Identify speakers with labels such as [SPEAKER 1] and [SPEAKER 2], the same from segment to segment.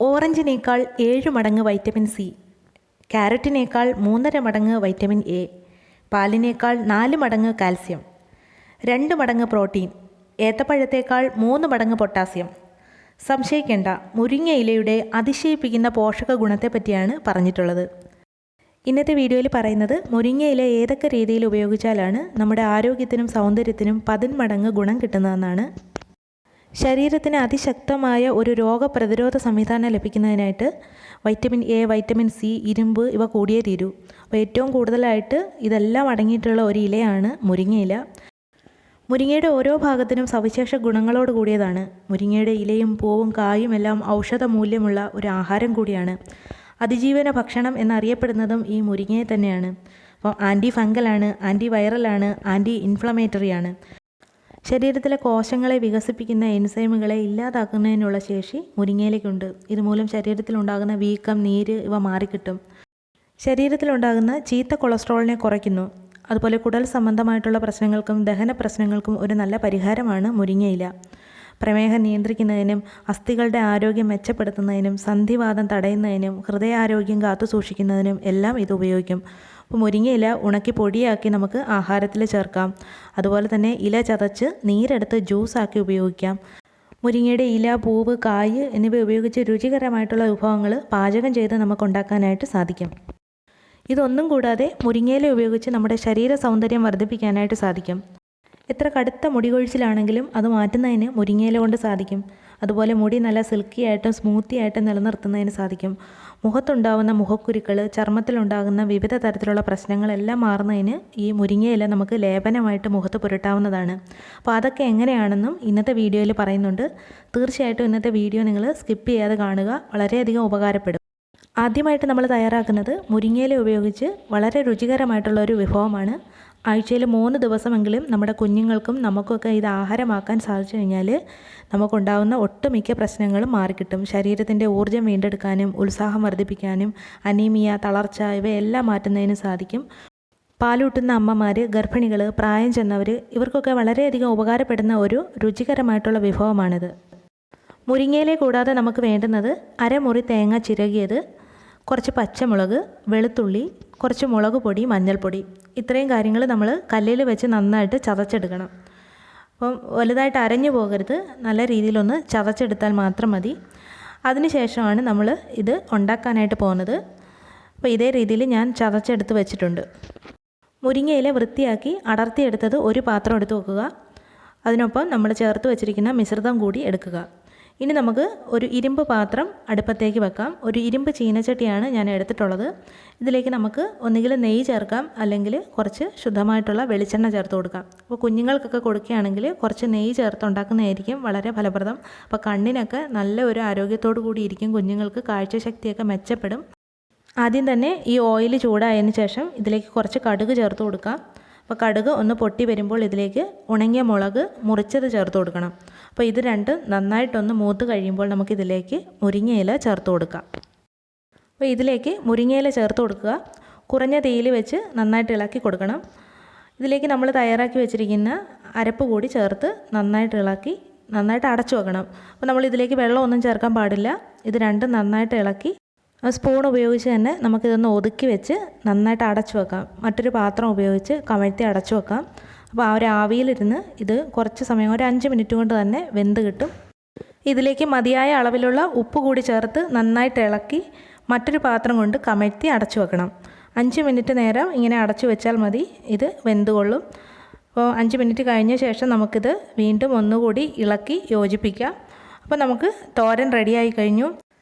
[SPEAKER 1] ഓറഞ്ചിനേക്കാൾ 7 മടങ്ങ് vitamin C, ക്യാരറ്റിനേക്കാൾ 3.5 മടങ്ങ് vitamin A, പാലിനേക്കാൾ 4 മടങ്ങ് കാൽസ്യം, 2 മടങ്ങ് പ്രോട്ടീൻ, ഏത്തപ്പഴത്തേക്കാൾ 3 മടങ്ങ് പൊട്ടാസ്യം. സംശയിക്കേണ്ട, മുരിങ്ങയിലയുടെ അതിശയിപ്പിക്കുന്ന പോഷക ഗുണത്തെപ്പറ്റിയാണ് പറഞ്ഞിട്ടുള്ളത്. ഇന്നത്തെ വീഡിയോയിൽ പറയുന്നത് മുരിങ്ങയില ഏതൊക്കെ രീതിയിൽ ഉപയോഗിച്ചാലാണ് നമ്മുടെ ആരോഗ്യത്തിനും സൗന്ദര്യത്തിനും 10 മടങ്ങ് ഗുണം കിട്ടുന്നതെന്നാണ്. ശരീരത്തിന് അതിശക്തമായ ഒരു രോഗപ്രതിരോധ സംവിധാനം ലഭിക്കുന്നതിനായിട്ട് വൈറ്റമിൻ എ, വൈറ്റമിൻ സി, ഇരുമ്പ് ഇവ കൂടിയേ തീരൂ. അപ്പോൾ ഏറ്റവും കൂടുതലായിട്ട് ഇതെല്ലാം അടങ്ങിയിട്ടുള്ള ഒരു ഇലയാണ് മുരിങ്ങയില. മുരിങ്ങയുടെ ഓരോ ഭാഗത്തിനും സവിശേഷ ഗുണങ്ങളോട് കൂടിയതാണ്. മുരിങ്ങയുടെ ഇലയും പൂവും കായും എല്ലാം ഔഷധ മൂല്യമുള്ള ഒരു ആഹാരം കൂടിയാണ്. അതിജീവന ഭക്ഷണം എന്നറിയപ്പെടുന്നതും ഈ മുരിങ്ങയെ തന്നെയാണ്. അപ്പോൾ ആൻറ്റി ഫംഗലാണ്, ആൻറ്റി വൈറലാണ്, ആൻറ്റി ഇൻഫ്ലമേറ്ററിയാണ്. ശരീരത്തിലെ കോശങ്ങളെ വികസിപ്പിക്കുന്ന എൻസൈമുകളെ ഇല്ലാതാക്കുന്നതിനുള്ള ശേഷി മുരിങ്ങയിലേക്കുണ്ട്. ഇതുമൂലം ശരീരത്തിലുണ്ടാകുന്ന വീക്കം, നീര് ഇവ മാറിക്കിട്ടും. ശരീരത്തിലുണ്ടാകുന്ന ചീത്ത കൊളസ്ട്രോളിനെ കുറയ്ക്കുന്നു. അതുപോലെ കുടൽ സംബന്ധമായിട്ടുള്ള പ്രശ്നങ്ങൾക്കും ദഹന പ്രശ്നങ്ങൾക്കും ഒരു നല്ല പരിഹാരമാണ് മുരിങ്ങയില. പ്രമേഹം നിയന്ത്രിക്കുന്നതിനും അസ്ഥികളുടെ ആരോഗ്യം മെച്ചപ്പെടുത്തുന്നതിനും സന്ധിവാതം തടയുന്നതിനും ഹൃദയാരോഗ്യം കാത്തുസൂക്ഷിക്കുന്നതിനും എല്ലാം ഇത് ഉപയോഗിക്കും. അപ്പോൾ മുരിങ്ങയില ഉണക്കി പൊടിയാക്കി നമുക്ക് ആഹാരത്തിൽ ചേർക്കാം. അതുപോലെ തന്നെ ഇല ചതച്ച് നീരെടുത്ത് ജ്യൂസാക്കി ഉപയോഗിക്കാം. മുരിങ്ങയുടെ ഇല, പൂവ്, കായ് എന്നിവ ഉപയോഗിച്ച് രുചികരമായിട്ടുള്ള വിഭവങ്ങൾ പാചകം ചെയ്ത് നമുക്ക് ഉണ്ടാക്കാനായിട്ട് സാധിക്കും. ഇതൊന്നും കൂടാതെ മുരിങ്ങയില ഉപയോഗിച്ച് നമ്മുടെ ശരീര സൗന്ദര്യം വർദ്ധിപ്പിക്കാനായിട്ട് സാധിക്കും. എത്ര കടുത്ത മുടി കൊഴിച്ചിലാണെങ്കിലും അത് മാറ്റുന്നതിന് മുരിങ്ങയില കൊണ്ട് സാധിക്കും. അതുപോലെ മുടി നല്ല സിൽക്കി ആയിട്ടും സ്മൂത്തി ആയിട്ടും നിലനിർത്തുന്നതിന് സാധിക്കും. മുഖത്തുണ്ടാകുന്ന മുഖക്കുരുക്കൾ, ചർമ്മത്തിലുണ്ടാകുന്ന വിവിധ തരത്തിലുള്ള പ്രശ്നങ്ങളെല്ലാം മാറുന്നതിന് ഈ മുരിങ്ങയില നമുക്ക് ലേപനമായിട്ട് മുഖത്ത് പുരട്ടാവുന്നതാണ്. അപ്പോൾ അതൊക്കെ എങ്ങനെയാണെന്നും ഇന്നത്തെ വീഡിയോയിൽ പറയുന്നുണ്ട്. തീർച്ചയായിട്ടും ഇന്നത്തെ വീഡിയോ നിങ്ങൾ സ്കിപ്പ് ചെയ്യാതെ കാണുക, വളരെയധികം ഉപകാരപ്പെടും. ആദ്യമായിട്ട് നമ്മൾ തയ്യാറാക്കുന്നത് മുരിങ്ങയില ഉപയോഗിച്ച് വളരെ രുചികരമായിട്ടുള്ള ഒരു വിഭവമാണ്. ആഴ്ചയിൽ 3 ദിവസമെങ്കിലും നമ്മുടെ കുഞ്ഞുങ്ങൾക്കും നമുക്കൊക്കെ ഇത് ആഹാരമാക്കാൻ സാധിച്ചു കഴിഞ്ഞാൽ നമുക്കുണ്ടാകുന്ന ഒട്ടുമിക്ക പ്രശ്നങ്ങളും മാറിക്കിട്ടും. ശരീരത്തിൻ്റെ ഊർജ്ജം വീണ്ടെടുക്കാനും ഉത്സാഹം വർദ്ധിപ്പിക്കാനും അനീമിയ, തളർച്ച ഇവയെല്ലാം മാറ്റുന്നതിനും സാധിക്കും. പാലൂട്ടുന്ന അമ്മമാർ, ഗർഭിണികൾ, പ്രായം ചെന്നവർ ഇവർക്കൊക്കെ വളരെയധികം ഉപകാരപ്പെടുന്ന ഒരു രുചികരമായിട്ടുള്ള വിഭവമാണിത്. മുരിങ്ങയില കൂടാതെ നമുക്ക് വേണ്ടുന്നത് അരമുറി തേങ്ങ ചിരകിയത്, കുറച്ച് പച്ചമുളക്, വെളുത്തുള്ളി, കുറച്ച് മുളക് പൊടി, മഞ്ഞൾപ്പൊടി. ഇത്രയും കാര്യങ്ങൾ നമ്മൾ കല്ലിൽ വെച്ച് നന്നായിട്ട് ചതച്ചെടുക്കണം. അപ്പം വലുതായിട്ട് അരഞ്ഞു പോകരുത്, നല്ല രീതിയിലൊന്ന് ചതച്ചെടുത്താൽ മാത്രം മതി. അതിനുശേഷമാണ് നമ്മൾ ഇത് ഉണ്ടാക്കാനായിട്ട് പോകുന്നത്. അപ്പോൾ ഇതേ രീതിയിൽ ഞാൻ ചതച്ചെടുത്ത് വെച്ചിട്ടുണ്ട്. മുരിങ്ങയില വൃത്തിയാക്കി അടർത്തിയെടുത്തത് ഒരു പാത്രം എടുത്ത് വെക്കുക. അതിനൊപ്പം നമ്മൾ ചേർത്ത് വെച്ചിരിക്കുന്ന മിശ്രിതം കൂടി എടുക്കുക. ഇനി നമുക്ക് ഒരു ഇരുമ്പ് പാത്രം അടുപ്പത്തേക്ക് വെക്കാം. ഒരു ഇരുമ്പ് ചീനച്ചട്ടിയാണ് ഞാൻ എടുത്തിട്ടുള്ളത്. ഇതിലേക്ക് നമുക്ക് ഒന്നുകിൽ നെയ്യ് ചേർക്കാം, അല്ലെങ്കിൽ കുറച്ച് ശുദ്ധമായിട്ടുള്ള വെളിച്ചെണ്ണ ചേർത്ത് കൊടുക്കാം. അപ്പോൾ കുഞ്ഞുങ്ങൾക്കൊക്കെ കൊടുക്കുകയാണെങ്കിൽ കുറച്ച് നെയ്യ് ചേർത്ത് ഉണ്ടാക്കുന്നതായിരിക്കും വളരെ ഫലപ്രദം. അപ്പോൾ കണ്ണിനൊക്കെ നല്ല ഒരു ആരോഗ്യത്തോടു കൂടി ഇരിക്കും. കുഞ്ഞുങ്ങൾക്ക് കാഴ്ചശക്തിയൊക്കെ മെച്ചപ്പെടും. ആദ്യം തന്നെ ഈ ഓയിൽ ചൂടായതിന് ശേഷം ഇതിലേക്ക് കുറച്ച് കടുക് ചേർത്ത് കൊടുക്കാം. അപ്പോൾ കടുക് ഒന്ന് പൊട്ടി വരുമ്പോൾ ഇതിലേക്ക് ഉണങ്ങിയ മുളക് മുറിച്ചത് ചേർത്ത് കൊടുക്കണം. അപ്പോൾ ഇത് രണ്ടും നന്നായിട്ടൊന്ന് മൂത്ത് കഴിയുമ്പോൾ നമുക്കിതിലേക്ക് മുരിങ്ങയില ചേർത്ത് കൊടുക്കാം. അപ്പോൾ ഇതിലേക്ക് മുരിങ്ങയില ചേർത്ത് കൊടുക്കുക. കുറഞ്ഞ തീയിൽ വെച്ച് നന്നായിട്ട് ഇളക്കി കൊടുക്കണം. ഇതിലേക്ക് നമ്മൾ തയ്യാറാക്കി വെച്ചിരിക്കുന്ന അരപ്പ് കൂടി ചേർത്ത് നന്നായിട്ട് ഇളക്കി നന്നായിട്ട് അടച്ചു വെക്കണം. അപ്പോൾ നമ്മൾ ഇതിലേക്ക് വെള്ളമൊന്നും ചേർക്കാൻ പാടില്ല. ഇത് രണ്ടും നന്നായിട്ട് ഇളക്കി സ്പൂൺ ഉപയോഗിച്ച് തന്നെ നമുക്കിതൊന്ന് ഒതുക്കി വെച്ച് നന്നായിട്ട് അടച്ചു വെക്കാം. മറ്റൊരു പാത്രം ഉപയോഗിച്ച് കമഴ്ത്തി അടച്ചു വെക്കാം. അപ്പോൾ ആ ഒരു ആവിയിലിരുന്ന് ഇത് കുറച്ച് സമയം, ഒരു 5 മിനിറ്റ് കൊണ്ട് തന്നെ വെന്ത് കിട്ടും. ഇതിലേക്ക് മതിയായ അളവിലുള്ള ഉപ്പ് കൂടി ചേർത്ത് നന്നായിട്ട് ഇളക്കി മറ്റൊരു പാത്രം കൊണ്ട് കമഴ്ത്തി അടച്ചു വെക്കണം. 5 മിനിറ്റ് നേരം ഇങ്ങനെ അടച്ചു വെച്ചാൽ മതി, ഇത് വെന്തുകൊള്ളും. അപ്പോൾ 5 മിനിറ്റ് കഴിഞ്ഞ ശേഷം നമുക്കിത് വീണ്ടും ഒന്നുകൂടി ഇളക്കി യോജിപ്പിക്കാം. അപ്പോൾ നമുക്ക് തോരൻ റെഡിയായി കഴിഞ്ഞു.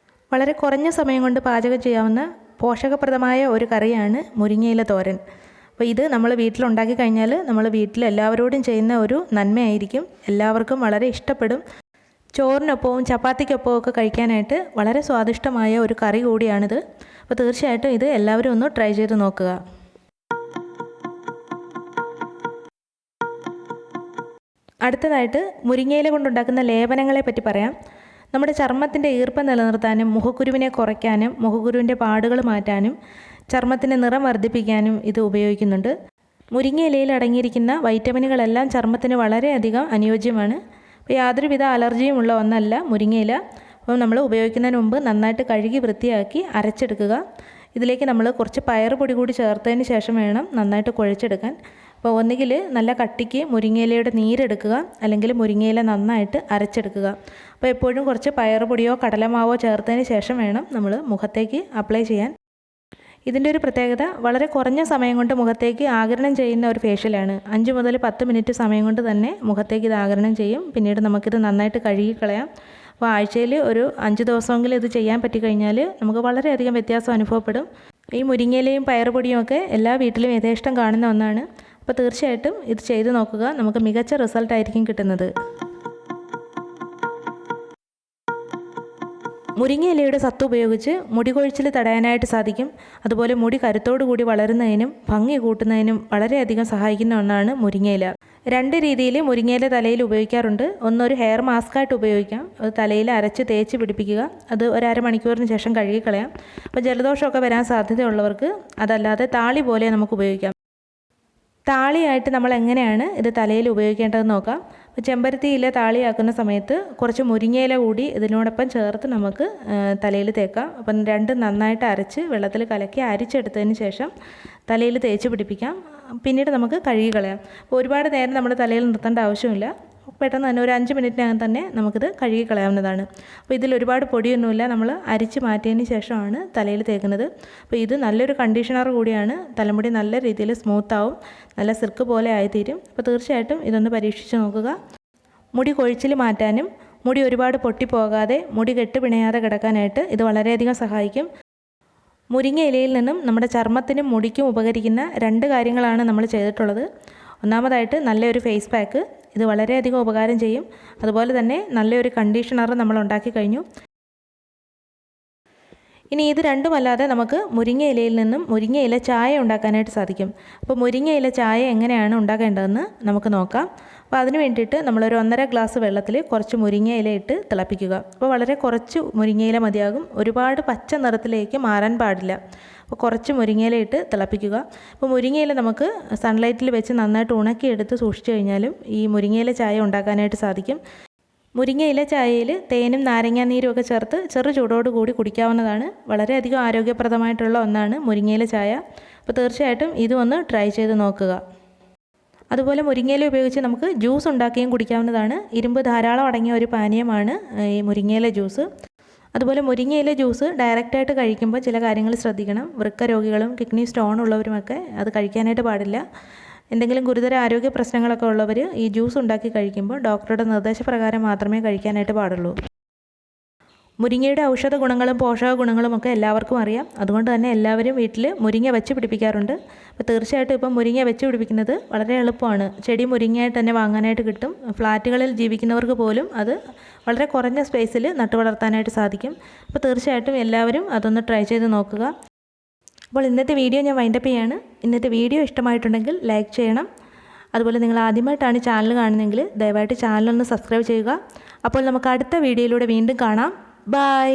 [SPEAKER 1] വളരെ കുറഞ്ഞ സമയം കൊണ്ട് പാചകം ചെയ്യാവുന്ന പോഷകപ്രദമായ ഒരു കറിയാണ് മുരിങ്ങയില തോരൻ. അപ്പോൾ ഇത് നമ്മൾ വീട്ടിലുണ്ടാക്കി കഴിഞ്ഞാൽ നമ്മൾ വീട്ടിൽ എല്ലാവരോടും ചെയ്യുന്ന ഒരു നന്മയായിരിക്കും. എല്ലാവർക്കും വളരെ ഇഷ്ടപ്പെടും. ചോറിനൊപ്പവും ചപ്പാത്തിക്കൊപ്പവും ഒക്കെ കഴിക്കാനായിട്ട് വളരെ സ്വാദിഷ്ടമായ ഒരു കറി കൂടിയാണിത്. അപ്പോൾ തീർച്ചയായിട്ടും ഇത് എല്ലാവരും ഒന്ന് ട്രൈ ചെയ്ത് നോക്കുക. അടുത്തതായിട്ട് മുരിങ്ങയില കൊണ്ടുണ്ടാക്കുന്ന ലേപനങ്ങളെ പറ്റി പറയാം. നമ്മുടെ ചർമ്മത്തിൻ്റെ ഈർപ്പം നിലനിർത്താനും മുഖക്കുരുവിനെ കുറയ്ക്കാനും മുഖക്കുരുവിൻ്റെ പാടുകൾ മാറ്റാനും ചർമ്മത്തിൻ്റെ നിറം വർദ്ധിപ്പിക്കാനും ഇത് ഉപയോഗിക്കുന്നുണ്ട്. മുരിങ്ങയിലയിൽ അടങ്ങിയിരിക്കുന്ന വൈറ്റമിനുകളെല്ലാം ചർമ്മത്തിന് വളരെയധികം അനുയോജ്യമാണ്. അപ്പോൾ യാതൊരുവിധ അലർജിയും ഉള്ള ഒന്നല്ല മുരിങ്ങയില. അപ്പോൾ നമ്മൾ ഉപയോഗിക്കുന്നതിന് മുമ്പ് നന്നായിട്ട് കഴുകി വൃത്തിയാക്കി അരച്ചെടുക്കുക. ഇതിലേക്ക് നമ്മൾ കുറച്ച് പയറുപൊടി കൂടി ചേർത്തതിന് ശേഷം വേണം നന്നായിട്ട് കുഴച്ചെടുക്കാൻ. അപ്പോൾ ഒന്നുകിൽ നല്ല കട്ടിക്ക് മുരിങ്ങയിലയുടെ നീരെടുക്കുക, അല്ലെങ്കിൽ മുരിങ്ങയില നന്നായിട്ട് അരച്ചെടുക്കുക. അപ്പോൾ എപ്പോഴും കുറച്ച് പയറുപൊടിയോ കടലമാവോ ചേർത്തതിന് ശേഷം വേണം നമ്മൾ മുഖത്തേക്ക് അപ്ലൈ ചെയ്യാൻ. ഇതിൻ്റെ ഒരു പ്രത്യേകത വളരെ കുറഞ്ഞ സമയം കൊണ്ട് മുഖത്തേക്ക് ആഗിരണം ചെയ്യുന്ന ഒരു ഫേഷ്യലാണ്. 5 മുതൽ 10 മിനിറ്റ് സമയം കൊണ്ട് തന്നെ മുഖത്തേക്ക് ഇത് ആഗിരണം ചെയ്യും. പിന്നീട് നമുക്കിത് നന്നായിട്ട് കഴുകിക്കളയാം. അപ്പോൾ ആഴ്ചയിൽ ഒരു 5 ദിവസമെങ്കിലും ഇത് ചെയ്യാൻ പറ്റിക്കഴിഞ്ഞാൽ നമുക്ക് വളരെയധികം വ്യത്യാസം അനുഭവപ്പെടും. ഈ മുരിങ്ങയിലയും പയറുപൊടിയും ഒക്കെ എല്ലാ വീട്ടിലും യഥേഷ്ടം കാണുന്ന ഒന്നാണ്. അപ്പോൾ തീർച്ചയായിട്ടും ഇത് ചെയ്ത് നോക്കുക. നമുക്ക് മികച്ച റിസൾട്ടായിരിക്കും കിട്ടുന്നത്. മുരിങ്ങയിലയുടെ സത്ത് ഉപയോഗിച്ച് മുടി കൊഴിച്ചിൽ തടയാനായിട്ട് സാധിക്കും. അതുപോലെ മുടി കരുത്തോടു കൂടി വളരുന്നതിനും ഭംഗി കൂട്ടുന്നതിനും വളരെയധികം സഹായിക്കുന്ന ഒന്നാണ് മുരിങ്ങയില. 2 രീതിയിൽ മുരിങ്ങയില തലയിൽ ഉപയോഗിക്കാറുണ്ട്. ഒരു ഹെയർ മാസ്കായിട്ട് ഉപയോഗിക്കാം. അത് തലയിൽ അരച്ച് തേച്ച് പിടിപ്പിക്കുക. അത് ഒരു അരമണിക്കൂറിന് ശേഷം കഴുകിക്കളയാം. അപ്പോൾ ജലദോഷമൊക്കെ വരാൻ സാധ്യതയുള്ളവർക്ക് അതല്ലാതെ താളി പോലെ നമുക്ക് ഉപയോഗിക്കാം. താളിയായിട്ട് നമ്മൾ എങ്ങനെയാണ് ഇത് തലയിൽ ഉപയോഗിക്കേണ്ടതെന്ന് നോക്കാം. അപ്പോൾ ചെമ്പരത്തി ഇല താളിയാക്കുന്ന സമയത്ത് കുറച്ച് മുരിങ്ങയില കൂടി ഇതിനോടൊപ്പം ചേർത്ത് നമുക്ക് തലയിൽ തേക്കാം. അപ്പം രണ്ടും നന്നായിട്ട് അരച്ച് വെള്ളത്തിൽ കലക്കി അരിച്ചെടുത്തതിന് ശേഷം തലയിൽ തേച്ച് പിടിപ്പിക്കാം. പിന്നീട് നമുക്ക് കഴുകി കളയാം. അപ്പോൾ ഒരുപാട് നേരം നമ്മുടെ തലയിൽ നിർത്തേണ്ട ആവശ്യമില്ല. പെട്ടെന്ന് തന്നെ ഒരു 5 മിനിറ്റിനകം തന്നെ നമുക്കിത് കഴുകി കളയാവുന്നതാണ്. അപ്പോൾ ഇതിൽ ഒരുപാട് പൊടിയൊന്നുമില്ല. നമ്മൾ അരിച്ച് മാറ്റിയതിന് ശേഷമാണ് തലയിൽ തേക്കുന്നത്. അപ്പോൾ ഇത് നല്ലൊരു കണ്ടീഷണർ കൂടിയാണ്. തലമുടി നല്ല രീതിയിൽ സ്മൂത്താവും, നല്ല സിൽക്ക് പോലെ ആയിത്തീരും. അപ്പോൾ തീർച്ചയായിട്ടും ഇതൊന്ന് പരീക്ഷിച്ച് നോക്കുക. മുടി കൊഴിച്ചിൽ മാറ്റാനും മുടി ഒരുപാട് പൊട്ടിപ്പോകാതെ മുടി കെട്ടുപിണയാതെ കിടക്കാനായിട്ട് ഇത് വളരെയധികം സഹായിക്കും. മുരിങ്ങ ഇലയിൽ നിന്നും നമ്മുടെ ചർമ്മത്തിനും മുടിക്കും ഉപകരിക്കുന്ന 2 കാര്യങ്ങളാണ് നമ്മൾ ചെയ്തിട്ടുള്ളത്. ഒന്നാമതായിട്ട് നല്ലൊരു ഫേസ് പാക്ക്, ഇത് വളരെയധികം ഉപകാരം ചെയ്യും. അതുപോലെ തന്നെ നല്ലൊരു കണ്ടീഷണർ നമ്മൾ ഉണ്ടാക്കി കഴിഞ്ഞു. ഇനി ഇത് രണ്ടുമല്ലാതെ നമുക്ക് മുരിങ്ങ ഇലയിൽ നിന്നും മുരിങ്ങ ഇല ചായ ഉണ്ടാക്കാനായിട്ട് സാധിക്കും. അപ്പോൾ മുരിങ്ങ ഇല ചായ എങ്ങനെയാണ് ഉണ്ടാക്കേണ്ടതെന്ന് നമുക്ക് നോക്കാം. അപ്പോൾ അതിന് വേണ്ടിയിട്ട് നമ്മളൊരു 1.5 ഗ്ലാസ് വെള്ളത്തിൽ കുറച്ച് മുരിങ്ങ ഇല ഇട്ട് തിളപ്പിക്കുക. അപ്പോൾ വളരെ കുറച്ച് മുരിങ്ങ ഇല മതിയാകും. ഒരുപാട് പച്ച നിറത്തിലേക്ക് മാറാൻ പാടില്ല. അപ്പോൾ കുറച്ച് മുരിങ്ങയില ഇട്ട് തിളപ്പിക്കുക. അപ്പോൾ മുരിങ്ങയില നമുക്ക് സൺലൈറ്റിൽ വെച്ച് നന്നായിട്ട് ഉണക്കിയെടുത്ത് സൂക്ഷിച്ചു കഴിഞ്ഞാലും ഈ മുരിങ്ങയില ചായ ഉണ്ടാക്കാനായിട്ട് സാധിക്കും. മുരിങ്ങയില ചായയിൽ തേനും നാരങ്ങാനീരും ഒക്കെ ചേർത്ത് ചെറു ചൂടോടുകൂടി കുടിക്കാവുന്നതാണ്. വളരെയധികം ആരോഗ്യപ്രദമായിട്ടുള്ള ഒന്നാണ് മുരിങ്ങയില ചായ. അപ്പോൾ തീർച്ചയായിട്ടും ഇതും ഒന്ന് ട്രൈ ചെയ്ത് നോക്കുക. അതുപോലെ മുരിങ്ങയില ഉപയോഗിച്ച് നമുക്ക് ജ്യൂസ് ഉണ്ടാക്കിയും കുടിക്കാവുന്നതാണ്. ഇരുമ്പ് ധാരാളം അടങ്ങിയ ഒരു പാനീയമാണ് ഈ മുരിങ്ങയില ജ്യൂസ്. അതുപോലെ മുരിങ്ങയില ജ്യൂസ് ഡയറക്റ്റായിട്ട് കഴിക്കുമ്പോൾ ചില കാര്യങ്ങൾ ശ്രദ്ധിക്കണം. വൃക്ക രോഗികളും കിഡ്നി സ്റ്റോൺ ഉള്ളവരുമൊക്കെ അത് കഴിക്കാനായിട്ട് പാടില്ല. എന്തെങ്കിലും ഗുരുതര ആരോഗ്യ പ്രശ്നങ്ങളൊക്കെ ഉള്ളവർ ഈ ജ്യൂസ് ഉണ്ടാക്കി കഴിക്കുമ്പോൾ ഡോക്ടറുടെ നിർദ്ദേശപ്രകാരം മാത്രമേ കഴിക്കാനായിട്ട് പാടുള്ളൂ. മുരിങ്ങയുടെ ഔഷധ ഗുണങ്ങളും പോഷക ഗുണങ്ങളും ഒക്കെ എല്ലാവർക്കും അറിയാം. അതുകൊണ്ട് തന്നെ എല്ലാവരും വീട്ടിൽ മുരിങ്ങ വെച്ച് പിടിപ്പിക്കാറുണ്ട്. അപ്പോൾ തീർച്ചയായിട്ടും ഇപ്പം മുരിങ്ങ വെച്ച് പിടിപ്പിക്കുന്നത് വളരെ എളുപ്പമാണ്. ചെടി മുരിങ്ങയായിട്ട് തന്നെ വാങ്ങാനായിട്ട് കിട്ടും. ഫ്ലാറ്റുകളിൽ ജീവിക്കുന്നവർക്ക് പോലും അത് വളരെ കുറഞ്ഞ സ്പേസിൽ നട്ടു വളർത്താനായിട്ട് സാധിക്കും. അപ്പോൾ തീർച്ചയായിട്ടും എല്ലാവരും അതൊന്ന് ട്രൈ ചെയ്ത് നോക്കുക. അപ്പോൾ ഇന്നത്തെ വീഡിയോ ഞാൻ വൈൻഡപ്പ് ചെയ്യാണ്. ഇന്നത്തെ വീഡിയോ ഇഷ്ടമായിട്ടുണ്ടെങ്കിൽ ലൈക്ക് ചെയ്യണം. അതുപോലെ നിങ്ങൾ ആദ്യമായിട്ടാണ് ചാനൽ കാണുന്നതെങ്കിൽ ദയവായിട്ട് ചാനലൊന്ന് സബ്സ്ക്രൈബ് ചെയ്യുക. അപ്പോൾ നമുക്ക് അടുത്ത വീഡിയോയിലൂടെ വീണ്ടും കാണാം. ബൈ.